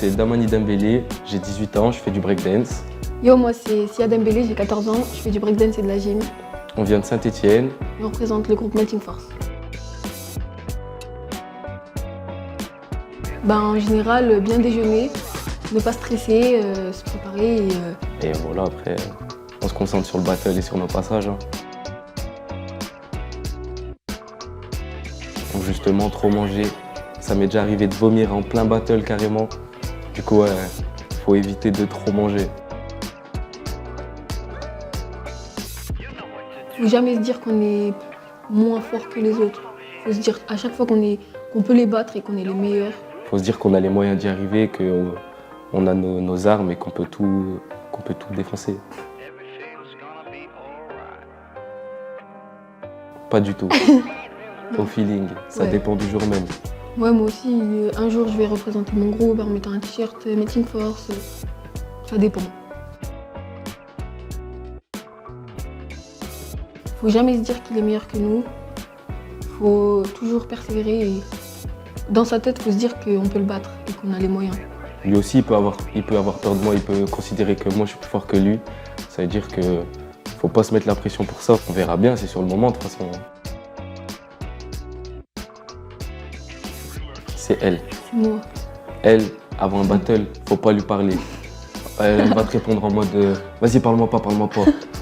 c'est Damani Dembélé, j'ai 18 ans, je fais du breakdance. Yo, moi c'est Sia Dembélé, j'ai 14 ans, je fais du breakdance et de la gym. On vient de Saint-Étienne. Et on représente le groupe Melting Force. En général, bien déjeuner, ne pas stresser, se préparer Et voilà, après, on se concentre sur le battle et sur nos passages. Donc justement, trop manger. Ça m'est déjà arrivé de vomir en plein battle carrément. Du coup, faut éviter de trop manger. Faut jamais se dire qu'on est moins fort que les autres. Faut se dire à chaque fois qu'on peut les battre et qu'on est les meilleurs. Faut se dire qu'on a les moyens d'y arriver, qu'on a nos armes et qu'on peut tout défoncer. Pas du tout. Au feeling, ça dépend du jour même. Ouais, moi aussi, un jour je vais représenter mon groupe en mettant un t-shirt Melting Force. Ça dépend. Faut jamais se dire qu'il est meilleur que nous. Faut toujours persévérer et dans sa tête, faut se dire qu'on peut le battre et qu'on a les moyens. Lui aussi, il peut avoir peur de moi, il peut considérer que moi je suis plus fort que lui. Ça veut dire que faut pas se mettre la pression pour ça. On verra bien, c'est sur le moment de toute façon. C'est elle. C'est moi. Elle, avant un battle, faut pas lui parler. Elle va te répondre en mode vas-y, parle-moi pas.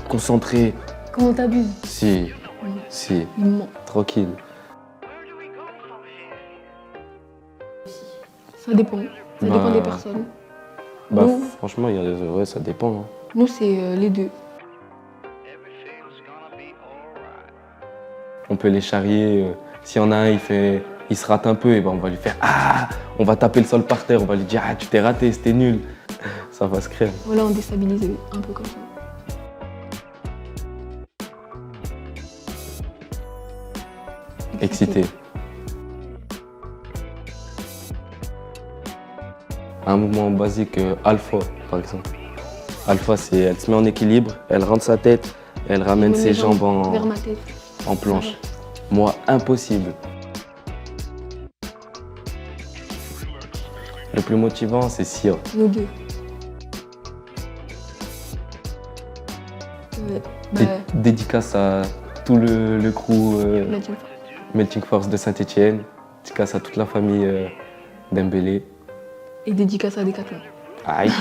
Concentré. Comment t'abuses? Si, Il ment. tranquille. Ça dépend. Ça dépend des personnes. Nous, franchement, ça dépend. Hein. Nous, c'est les deux. On peut les charrier. S'il y en a un, il se rate un peu, et ben on va lui faire on va taper le sol par terre, on va lui dire tu t'es raté, c'était nul. Ça va se créer. Voilà, on déstabilise un peu comme ça. Excité. Un mouvement basique, alpha par exemple. Alpha, c'est elle se met en équilibre, elle rentre sa tête, elle ramène ses jambes vers ma tête. En planche. Moi, impossible. Le plus motivant, c'est Sia. Nous deux. Dédicace à tout le crew Melting Force de Saint-Étienne. Dédicace à toute la famille Dembélé. Et dédicace à Decathlon. Aïe.